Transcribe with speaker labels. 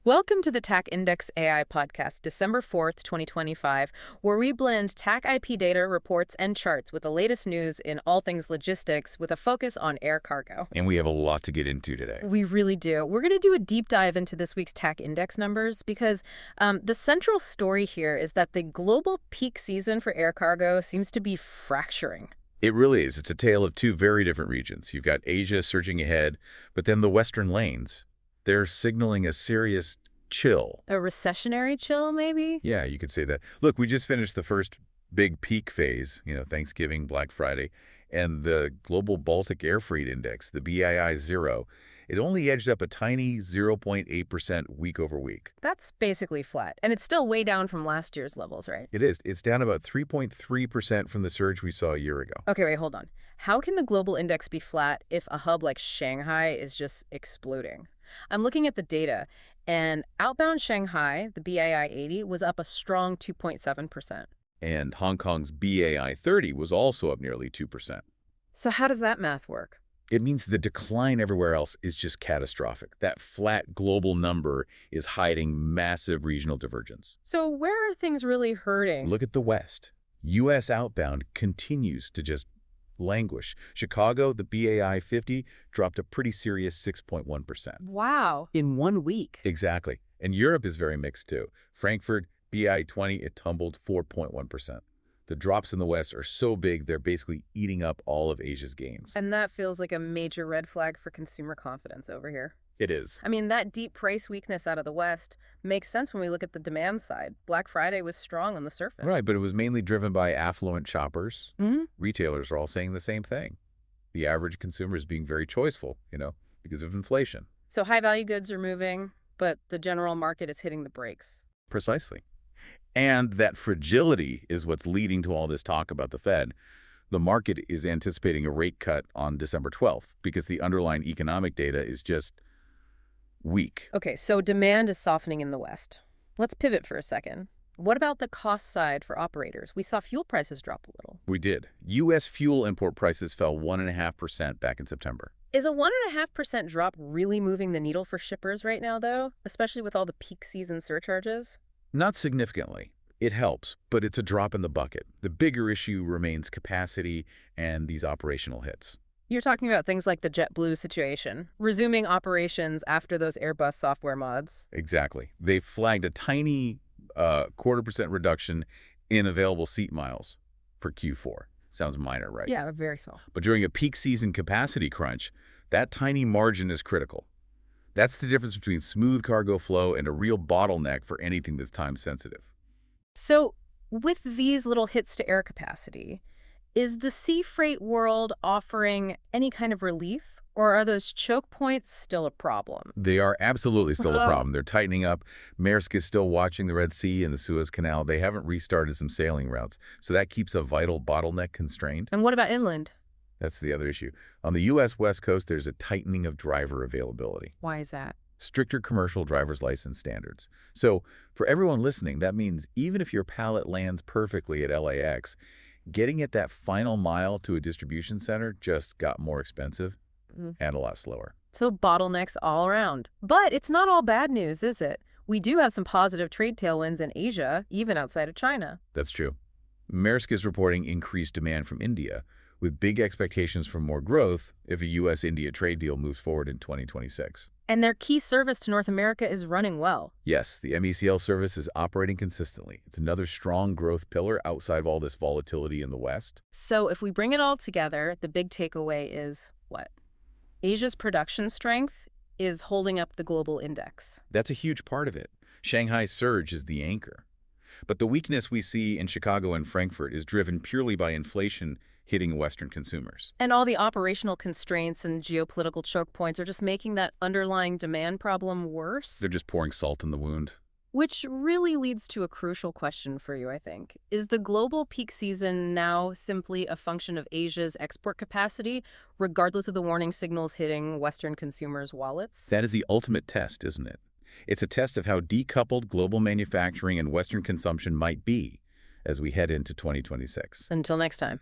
Speaker 1: Welcome to the TAC Index AI podcast, December 4th, 2025, where we blend TAC IP data, reports, and charts with the latest news in all things logistics with a focus on air cargo.
Speaker 2: And we have a lot to get into today.
Speaker 1: We really do. We're going to do a deep dive into this week's TAC Index numbers because the central story here is that the global peak season for air cargo seems to be fracturing.
Speaker 2: It really is. It's a tale of two very different regions. You've got Asia surging ahead, but then the Western lanes, they're signaling a serious chill.
Speaker 1: A recessionary chill, maybe?
Speaker 2: Yeah, you could say that. Look, we just finished the first big peak phase, Thanksgiving, Black Friday, and the global Baltic Air Freight Index, the BII 0, it only edged up a tiny 0.8% week over week.
Speaker 1: That's basically flat, and it's still way down from last year's levels, right?
Speaker 2: It is. It's down about 3.3% from the surge we saw a year ago.
Speaker 1: Okay, wait, hold on. How can the global index be flat if a hub like Shanghai is just exploding? I'm looking at the data, and outbound Shanghai, the BAI 80, was up a strong 2.7%.
Speaker 2: And Hong Kong's BAI 30 was also up nearly 2%.
Speaker 1: So how does that math work?
Speaker 2: It means the decline everywhere else is just catastrophic. That flat global number is hiding massive regional divergence.
Speaker 1: So where are things really hurting?
Speaker 2: Look at the West. U.S. outbound continues to just languish. Chicago, the BAI 50, dropped a pretty serious 6.1%.
Speaker 1: Wow. In 1 week.
Speaker 2: Exactly. And Europe is very mixed too. Frankfurt, BAI 20, it tumbled 4.1%. The drops in the West are so big, they're basically eating up all of Asia's gains.
Speaker 1: And that feels like a major red flag for consumer confidence over here.
Speaker 2: It is.
Speaker 1: I mean, that deep price weakness out of the West makes sense when we look at the demand side. Black Friday was strong on the surface.
Speaker 2: Right, but it was mainly driven by affluent shoppers.
Speaker 1: Mm-hmm.
Speaker 2: Retailers are all saying the same thing. The average consumer is being very choiceful, because of inflation.
Speaker 1: So high-value goods are moving, but the general market is hitting the brakes.
Speaker 2: Precisely. And that fragility is what's leading to all this talk about the Fed. The market is anticipating a rate cut on December 12th because the underlying economic data is just weak.
Speaker 1: Okay, so demand is softening in the West. Let's pivot for a second. What about the cost side for operators? We saw fuel prices drop a little.
Speaker 2: We did. U.S. fuel import prices fell 1.5% back in September.
Speaker 1: Is a 1.5% drop really moving the needle for shippers right now, though, especially with all the peak season surcharges?
Speaker 2: Not significantly. It helps, but it's a drop in the bucket. The bigger issue remains capacity and these operational hits.
Speaker 1: You're talking about things like the JetBlue situation, resuming operations after those Airbus software mods.
Speaker 2: Exactly. They flagged a tiny 0.25% reduction in available seat miles for Q4. Sounds minor, right?
Speaker 1: Yeah, very small.
Speaker 2: But during a peak season capacity crunch, that tiny margin is critical. That's the difference between smooth cargo flow and a real bottleneck for anything that's time sensitive.
Speaker 1: So with these little hits to air capacity, is the sea freight world offering any kind of relief, or are those choke points still a problem?
Speaker 2: They are absolutely still a problem. They're tightening up. Maersk is still watching the Red Sea and the Suez Canal. They haven't restarted some sailing routes, so that keeps a vital bottleneck constrained.
Speaker 1: And what about inland?
Speaker 2: That's the other issue. On the U.S. West Coast, there's a tightening of driver availability.
Speaker 1: Why is that?
Speaker 2: Stricter commercial driver's license standards. So for everyone listening, that means even if your pallet lands perfectly at LAX, getting it that final mile to a distribution center just got more expensive and a lot slower.
Speaker 1: So bottlenecks all around. But it's not all bad news, is it? We do have some positive trade tailwinds in Asia, even outside of China.
Speaker 2: That's true. Maersk is reporting increased demand from India, with big expectations for more growth if a U.S.-India trade deal moves forward in 2026.
Speaker 1: And their key service to North America is running well.
Speaker 2: Yes, the MECL service is operating consistently. It's another strong growth pillar outside of all this volatility in the West.
Speaker 1: So if we bring it all together, the big takeaway is what? Asia's production strength is holding up the global index.
Speaker 2: That's a huge part of it. Shanghai's surge is the anchor. But the weakness we see in Chicago and Frankfurt is driven purely by inflation hitting Western consumers.
Speaker 1: And all the operational constraints and geopolitical choke points are just making that underlying demand problem worse.
Speaker 2: They're just pouring salt in the wound.
Speaker 1: Which really leads to a crucial question for you, I think. Is the global peak season now simply a function of Asia's export capacity, regardless of the warning signals hitting Western consumers' wallets?
Speaker 2: That is the ultimate test, isn't it? It's a test of how decoupled global manufacturing and Western consumption might be as we head into 2026.
Speaker 1: Until next time.